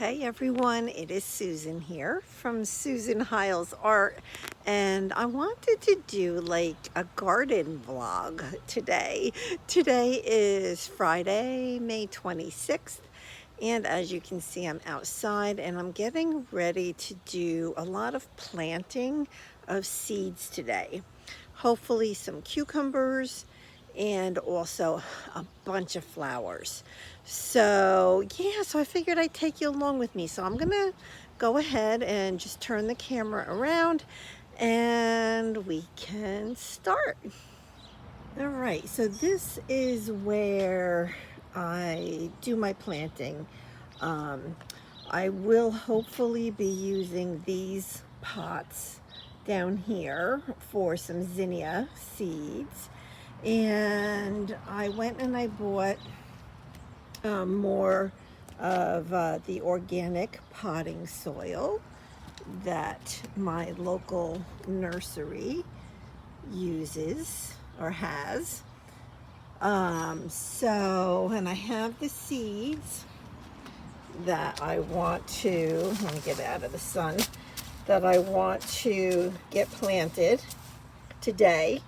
Hey everyone, it is Susan here from Susan Hiles Art, and I wanted to do like a garden vlog today. Today is Friday, May 26th, and as you can see, I'm outside and I'm getting ready to do a lot of planting of seeds today. Hopefully some cucumbers and also a bunch of flowers. So yeah, so I figured I'd take you along with me. So I'm gonna go ahead and just turn the camera around and we can start. All right, so this is where I do my planting. Um, I will hopefully be using these pots down here for some zinnia seeds. And I went and I bought more of the organic potting soil that my local nursery uses or has. And I have the seeds that I want to, let me get out of the sun, that I want to get planted today.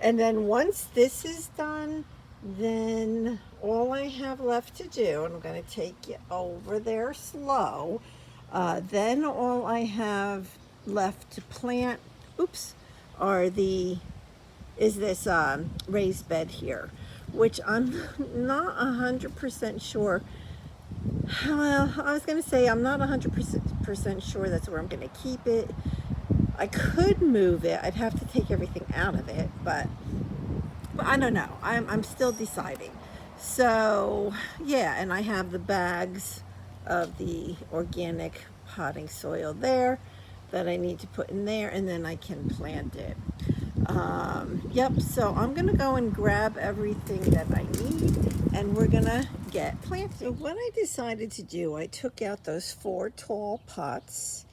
And then once this is done, then all I have left to do, and I'm going to take you over there slow, then all I have left to plant, is this raised bed here, which I'm not 100% sure. Well, I was going to say I'm not 100% sure that's where I'm going to keep it. I could move it. I'd have to take everything out of it, but I don't know. I'm still deciding. So yeah, and I have the bags of the organic potting soil there that I need to put in there, and then I can plant it. Yep, so I'm gonna go and grab everything that I need and we're gonna get planted. So what I decided to do, I took out those 4 tall pots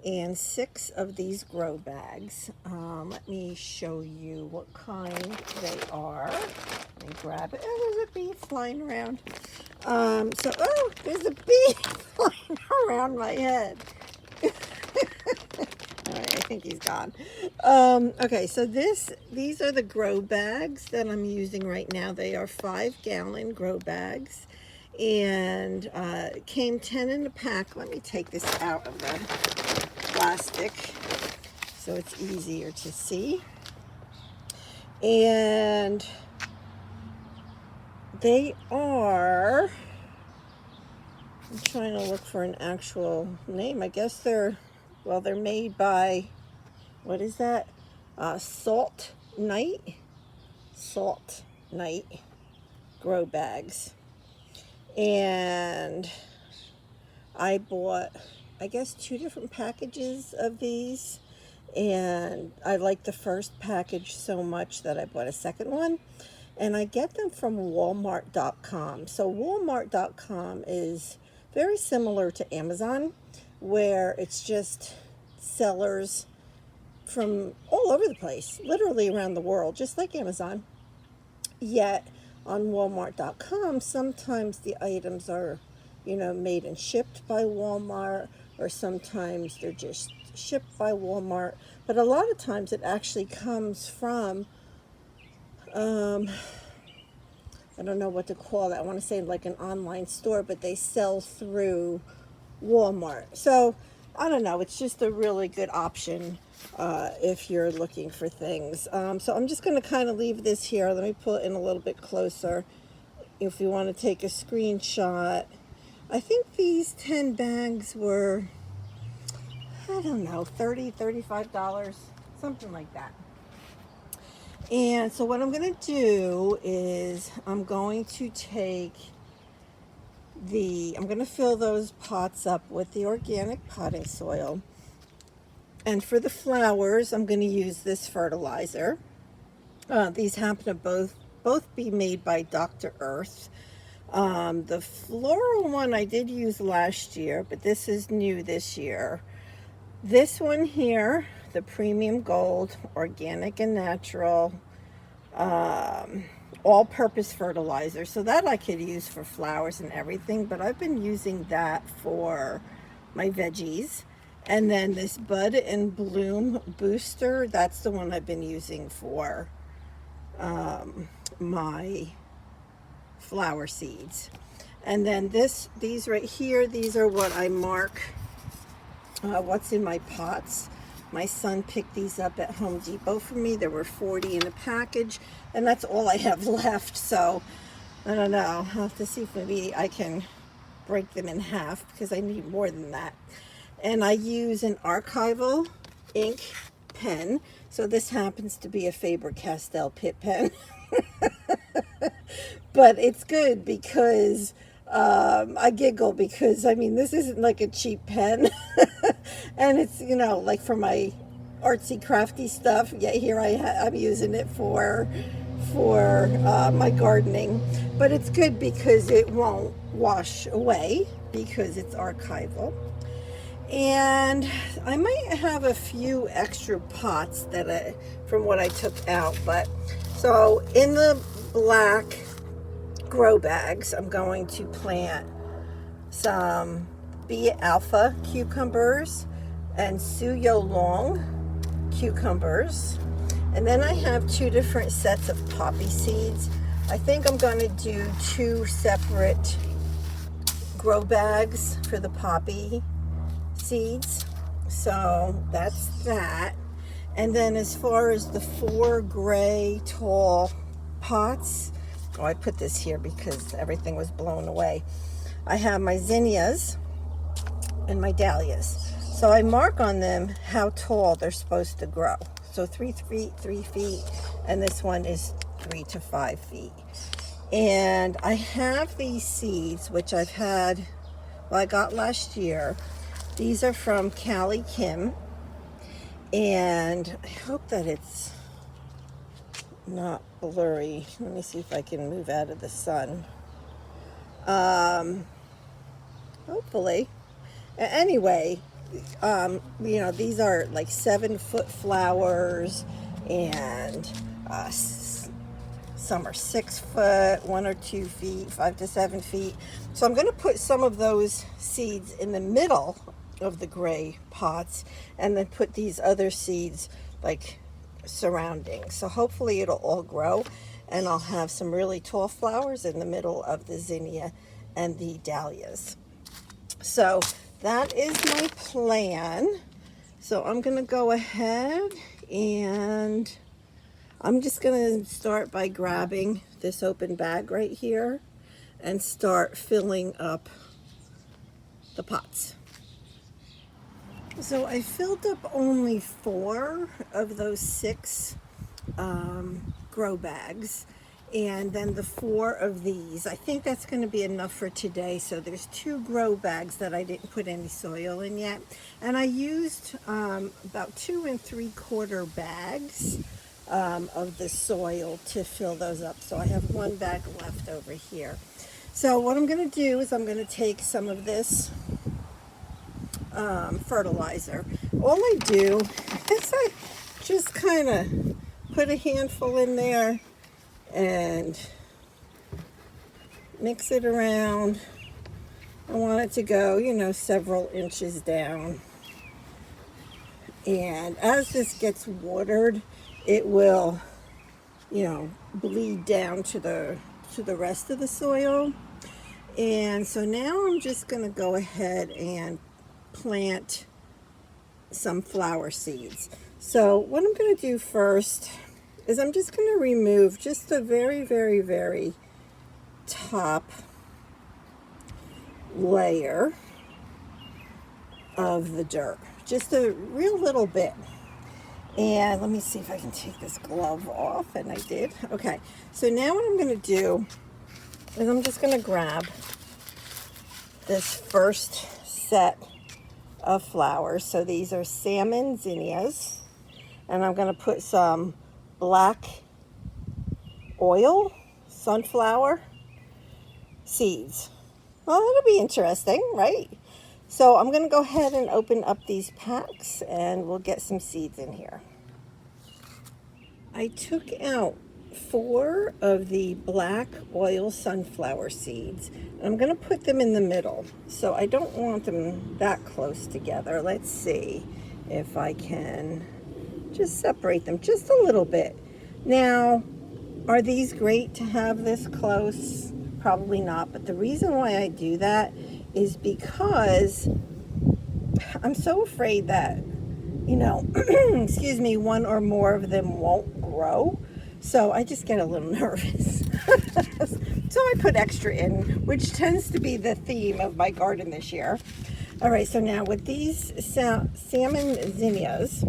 and 6 of these grow bags. Let me show you what kind they are. Let me grab it. Oh, there's a bee flying around. Oh, there's a bee flying around my head. All right, I think he's gone. Okay, so these are the grow bags that I'm using right now. They are 5-gallon grow bags, and it came 10 in a pack. Let me take this out of the plastic so it's easier to see. And they are, I'm trying to look for an actual name. I guess they're made by, what is that? Salt Night grow bags. And I bought, I guess, 2 different packages of these, and I like the first package so much that I bought a second one, and I get them from Walmart.com. So Walmart.com is very similar to Amazon, where it's just sellers from all over the place, literally around the world, just like Amazon. Yet on Walmart.com, sometimes the items are, made and shipped by Walmart, or sometimes they're just shipped by Walmart. But a lot of times it actually comes from, I don't know what to call that. I want to say like an online store, but they sell through Walmart. So I don't know. It's just a really good option if you're looking for things. So I'm just going to kind of leave this here. Let me pull it in a little bit closer if you want to take a screenshot. I think these 10 bags were, I don't know, $30, $35, something like that. And so what I'm going to do is I'm going to fill those pots up with the organic potting soil. And for the flowers, I'm going to use this fertilizer. These happen to both be made by Dr. Earth. The floral one I did use last year, but this is new this year. This one here, the Premium Gold, organic and natural, all all-purpose fertilizer. So that I could use for flowers and everything, but I've been using that for my veggies. And then this Bud and Bloom booster, that's the one I've been using for my flower seeds. And then these right here, these are what I mark what's in my pots. My son picked these up at Home Depot for me. There were 40 in a package, and that's all I have left. So I don't know. I'll have to see if maybe I can break them in half because I need more than that. And I use an archival ink pen. So this happens to be a Faber-Castell Pitt pen. But it's good because I giggle because, I mean, this isn't like a cheap pen. And it's, you know, like for my artsy crafty stuff. Yet here I'm using it for my gardening. But it's good because it won't wash away because it's archival. And I might have a few extra pots that from what I took out. But so in the black grow bags, I'm going to plant some B alpha cucumbers and Suyo long cucumbers. And then I have 2 different sets of poppy seeds. I think I'm going to do 2 separate grow bags for the poppy seeds. So that's that. And then as far as the 4 gray tall pots, oh, I put this here because everything was blown away. I have my zinnias and my dahlias. So I mark on them how tall they're supposed to grow. So 3 feet, 3 feet, and this one is 3 to 5 feet. And I have these seeds, which I've had, well, I got last year. These are from Callie Kim, and I hope that it's not blurry. Let me see if I can move out of the sun. Hopefully. Anyway, you know, these are like 7-foot flowers, and some are 6 foot, 1 or 2 feet, 5 to 7 feet. So I'm going to put some of those seeds in the middle of the gray pots, and then put these other seeds like surrounding. So hopefully it'll all grow, and I'll have some really tall flowers in the middle of the zinnia and the dahlias. So that is my plan. So I'm going to go ahead, and I'm just going to start by grabbing this open bag right here and start filling up the pots. So I filled up only 4 of those 6 grow bags, and then the 4 of these. I think that's going to be enough for today. So there's 2 grow bags that I didn't put any soil in yet, and I used about 2 3/4 bags of the soil to fill those up. So I have 1 bag left over here. So what I'm going to do is I'm going to take some of this fertilizer. All I do is I just kind of put a handful in there and mix it around. I want it to go, you know, several inches down. And as this gets watered, it will, you know, bleed down to the rest of the soil. And so now I'm just going to go ahead and plant some flower seeds. So what I'm going to do first is I'm just going to remove just the very, very, very top layer of the dirt. Just a real little bit. And let me see if I can take this glove off, and I did. Okay, so now what I'm going to do is I'm just going to grab this first set of flowers. So these are salmon zinnias, and I'm going to put some black oil sunflower seeds. Well, that'll be interesting, right? So I'm going to go ahead and open up these packs, and we'll get some seeds in here. I took out 4 of the black oil sunflower seeds. I'm going to put them in the middle, so I don't want them that close together. Let's see if I can just separate them just a little bit. Now, are these great to have this close? Probably not, but the reason why I do that is because I'm so afraid that, excuse me, one or more of them won't grow. So I just get a little nervous. So I put extra in, which tends to be the theme of my garden this year. All right, so now with these salmon zinnias,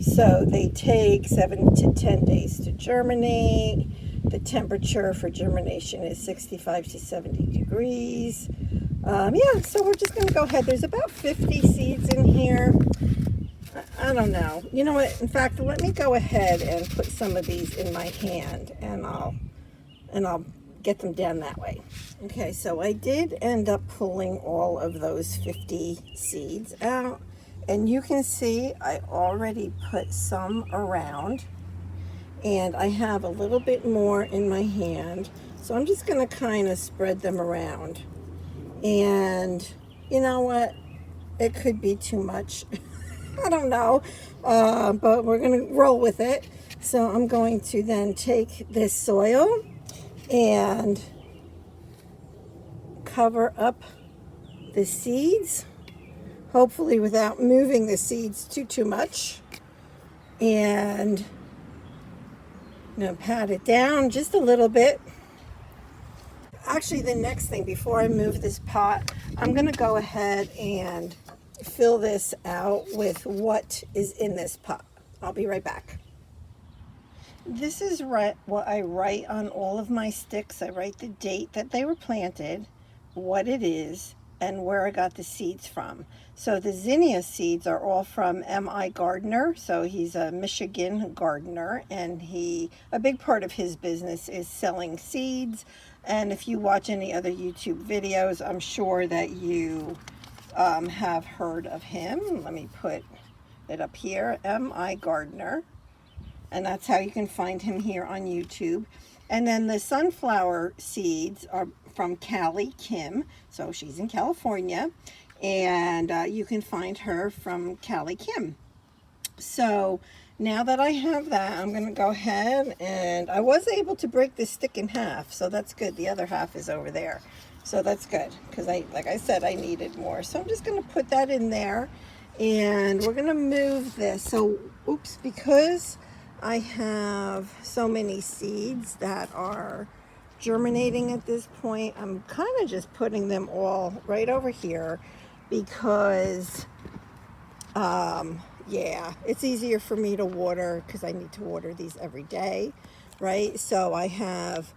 so they take 7 to 10 days to germinate. The temperature for germination is 65 to 70 degrees. Yeah, so we're just going to go ahead. There's about 50 seeds in here. I don't know. You know what? In fact, let me go ahead and put some of these in my hand, and I'll get them down that way. Okay, so I did end up pulling all of those 50 seeds out, and you can see I already put some around, and I have a little bit more in my hand, so I'm just going to kind of spread them around. And you know what? It could be too much. I don't know, but we're going to roll with it. So I'm going to then take this soil and cover up the seeds, hopefully without moving the seeds too much. And I'm going to pat it down just a little bit. Actually, the next thing, before I move this pot, I'm going to go ahead and fill this out with what is in this pot. I'll be right back. This is what I write on all of my sticks. I write the date that they were planted, what it is, and where I got the seeds from. So the zinnia seeds are all from M.I. Gardner. So he's a Michigan gardener, and a big part of his business is selling seeds. And if you watch any other YouTube videos, I'm sure that you have heard of him. Let me put it up here, M.I. Gardner. And that's how you can find him here on YouTube. And then the sunflower seeds are from Callie Kim. So she's in California. And you can find her from Callie Kim. So now that I have that, I'm going to go ahead, and I was able to break this stick in half. So that's good. The other half is over there. So that's good, because like I said, I needed more. So I'm just going to put that in there, and we're going to move this. So, oops, because I have so many seeds that are germinating at this point, I'm kind of just putting them all right over here because, yeah, it's easier for me to water because I need to water these every day, right? So I have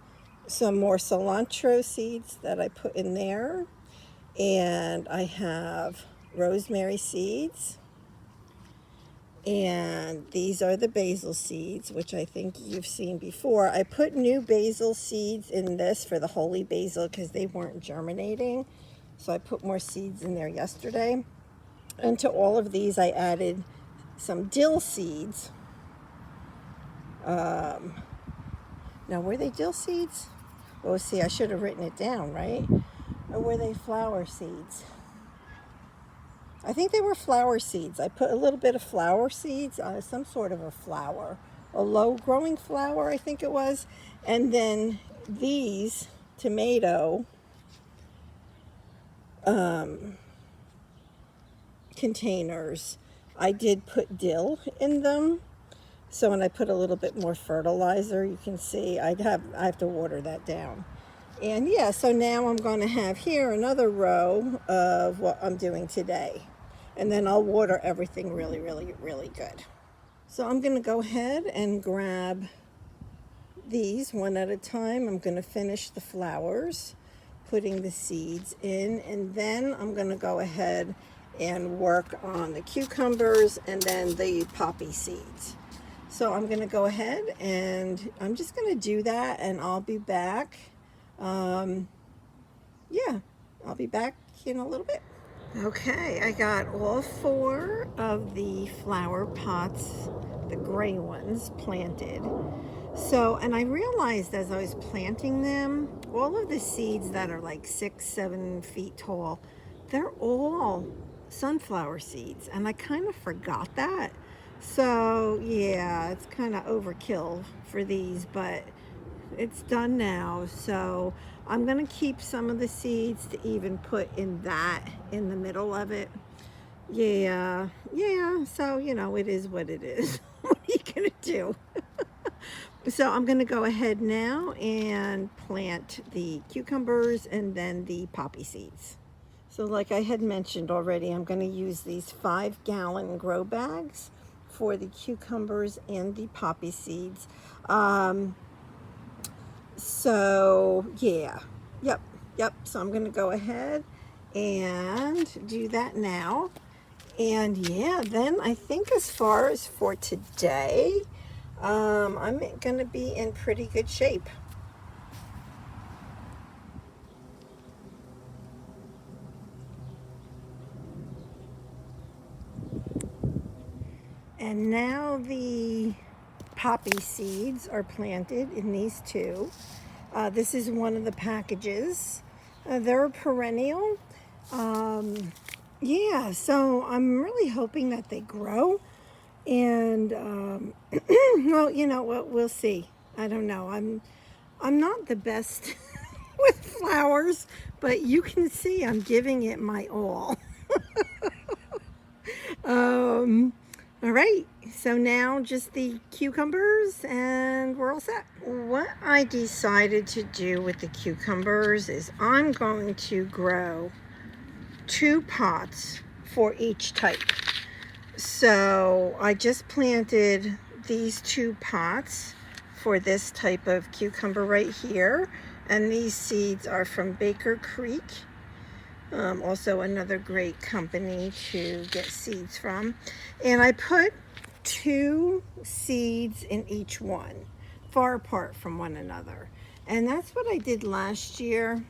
some more cilantro seeds that I put in there, and I have rosemary seeds, and these are the basil seeds, which I think you've seen before. I put new basil seeds in this for the holy basil because they weren't germinating, so I put more seeds in there yesterday. And to all of these I added some dill seeds. Now, were they dill seeds? Oh, see, I should have written it down, right? Or were they flower seeds? I think they were flower seeds. I put a little bit of flower seeds on some sort of a flower, a low-growing flower, I think it was. And then these tomato containers, I did put dill in them. So when I put a little bit more fertilizer, you can see I have to water that down. And yeah, so now I'm going to have here another row of what I'm doing today. And then I'll water everything really, really, really good. So I'm going to go ahead and grab these one at a time. I'm going to finish the flowers, putting the seeds in, and then I'm going to go ahead and work on the cucumbers and then the poppy seeds. So I'm going to go ahead and I'm just going to do that, and I'll be back. Yeah, I'll be back in a little bit. Okay, I got all 4 of the flower pots the gray ones planted. So, and I realized as I was planting them, all of the seeds that are like 6, 7 feet tall, they're all sunflower seeds. And I kind of forgot that. So, yeah, it's kind of overkill for these, but it's done now. So I'm going to keep some of the seeds to even put in the middle of it. Yeah, yeah. So, it is what it is. What are you going to do? So I'm going to go ahead now and plant the cucumbers and then the poppy seeds. So like I had mentioned already, I'm going to use these 5-gallon grow bags for the cucumbers and the poppy seeds. So yeah, yep. So I'm going to go ahead and do that now. And yeah, then I think as far as for today, I'm going to be in pretty good shape. And now the poppy seeds are planted in these two. This is one of the packages. They're a perennial. Yeah, so I'm really hoping that they grow. And well, you know what? We'll see. I don't know. I'm not the best with flowers, but you can see I'm giving it my all. All right, so now just the cucumbers and we're all set. What I decided to do with the cucumbers is I'm going to grow 2 pots for each type. So I just planted these 2 pots for this type of cucumber right here. And these seeds are from Baker Creek. Also another great company to get seeds from. And I put 2 seeds in each one, far apart from one another. And that's what I did last year.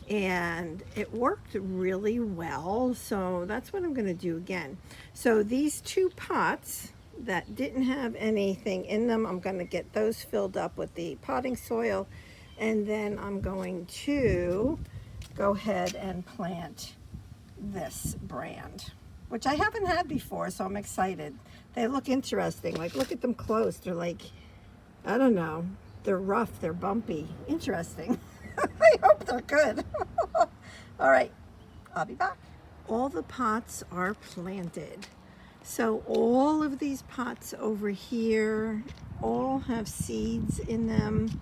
And it worked really well. So that's what I'm going to do again. So these 2 pots that didn't have anything in them, I'm going to get those filled up with the potting soil. And then I'm going to go ahead and plant this brand, which I haven't had before, so I'm excited. They look interesting. Like, look at them close. They're like, I don't know. They're rough. They're bumpy. Interesting. I hope they're good. All right. I'll be back. All the pots are planted. So all of these pots over here all have seeds in them,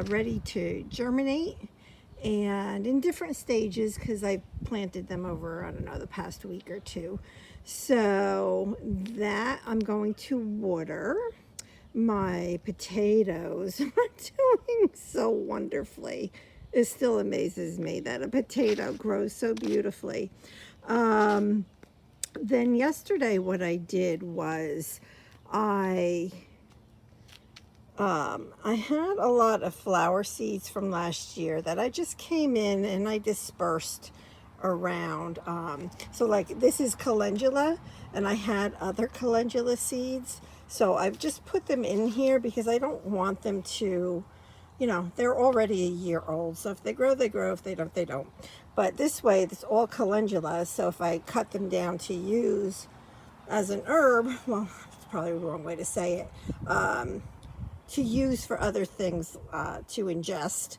ready to germinate. And in different stages, because I planted them over, I don't know, the past week or 2. So that I'm going to water. My potatoes are doing so wonderfully. It still amazes me that a potato grows so beautifully. Then yesterday what I did was I had a lot of flower seeds from last year that I just came in and I dispersed around. So like this is calendula, and I had other calendula seeds. So I've just put them in here because I don't want them to, they're already a year old. So if they grow, they grow. If they don't, they don't. But this way, it's all calendula. So if I cut them down to use as an herb, well, it's probably the wrong way to say it, to use for other things, to ingest,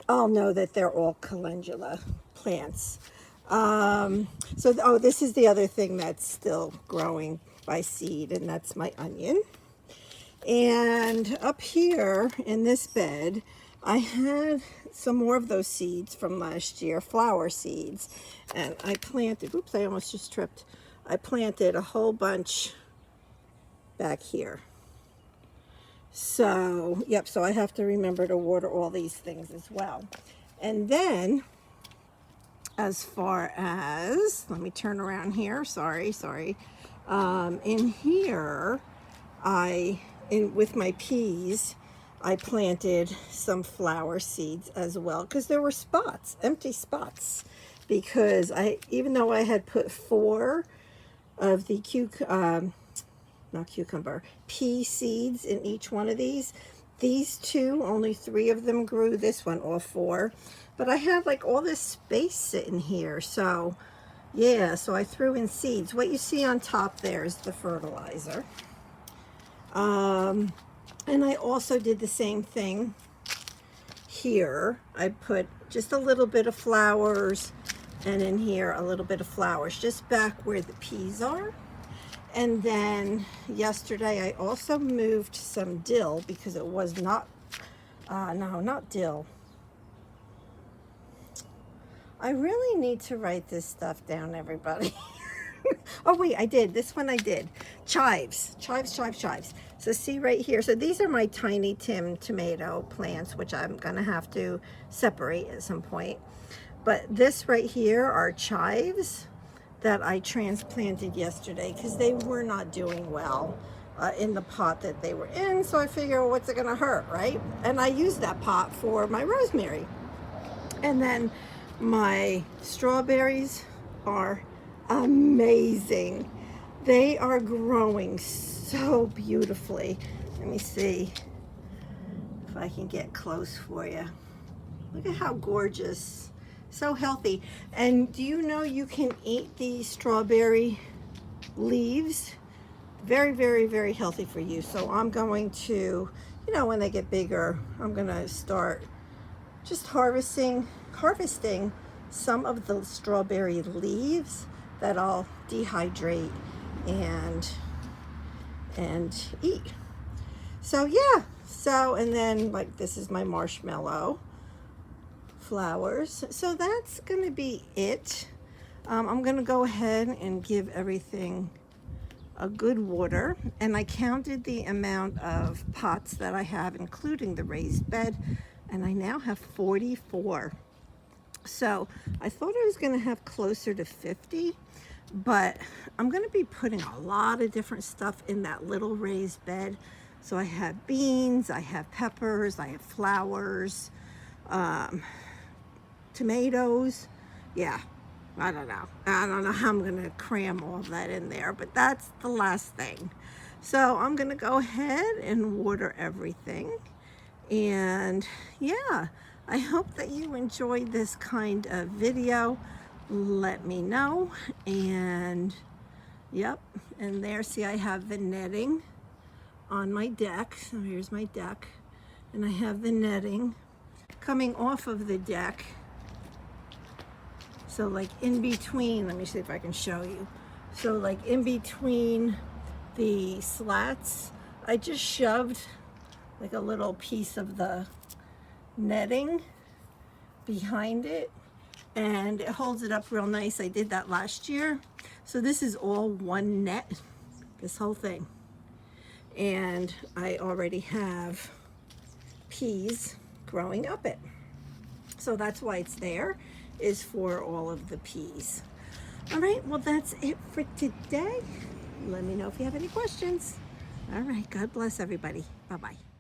I'll know that they're all calendula plants. This is the other thing that's still growing by seed, and that's my onion. And up here in this bed, I had some more of those seeds from last year, flower seeds, and I planted, oops, I almost just tripped. I planted a whole bunch back here. So, yep, so I have to remember to water all these things as well. And then, as far as, let me turn around here, sorry. In here, with my peas, I planted some flower seeds as well, because there were spots, empty spots, because even though I had put 4 of the not cucumber, pea seeds in each one of these. These two, only 3 of them grew. This one, all 4. But I had like all this space sitting here. So yeah, so I threw in seeds. What you see on top there is the fertilizer. And I also did the same thing here. I put just a little bit of flowers, and in here a little bit of flowers, just back where the peas are. And then yesterday I also moved some dill because it was not, no, not dill. I really need to write this stuff down, everybody. Oh wait, I did. This one I did. Chives. So see right here. So these are my Tiny Tim tomato plants, which I'm going to have to separate at some point. But this right here are chives that I transplanted yesterday because they were not doing well in the pot that they were in. So I figure, well, what's it going to hurt, right? And I used that pot for my rosemary. And then my strawberries are amazing. They are growing so beautifully. Let me see if I can get close for you. Look at how gorgeous. So healthy. And do you know you can eat the strawberry leaves? Very, very, very healthy for you. So I'm going to, you know, when they get bigger, I'm going to start just harvesting some of the strawberry leaves that I'll dehydrate and eat. So yeah, so, and then like this is my marshmallow flowers. So that's gonna be it. I'm gonna go ahead and give everything a good water, and I counted the amount of pots that I have, including the raised bed, and I now have 44. So I thought I was going to have closer to 50, but I'm going to be putting a lot of different stuff in that little raised bed. So I have beans, I have peppers, I have flowers, tomatoes. Yeah, I don't know how I'm going to cram all of that in there, but that's the last thing. So I'm going to go ahead and water everything. And yeah, I hope that you enjoyed this kind of video. Let me know. And yep, and there, see, I have the netting on my deck. So here's my deck, and I have the netting coming off of the deck. So like in between, let me see if I can show you. So like in between the slats, I just shoved like a little piece of the netting behind it, and it holds it up real nice. I did that last year. So this is all one net, this whole thing. And I already have peas growing up it. So that's why it's there, is for all of the peas. All right, well, that's it for today. Let me know if you have any questions. All right, God bless everybody. Bye-bye.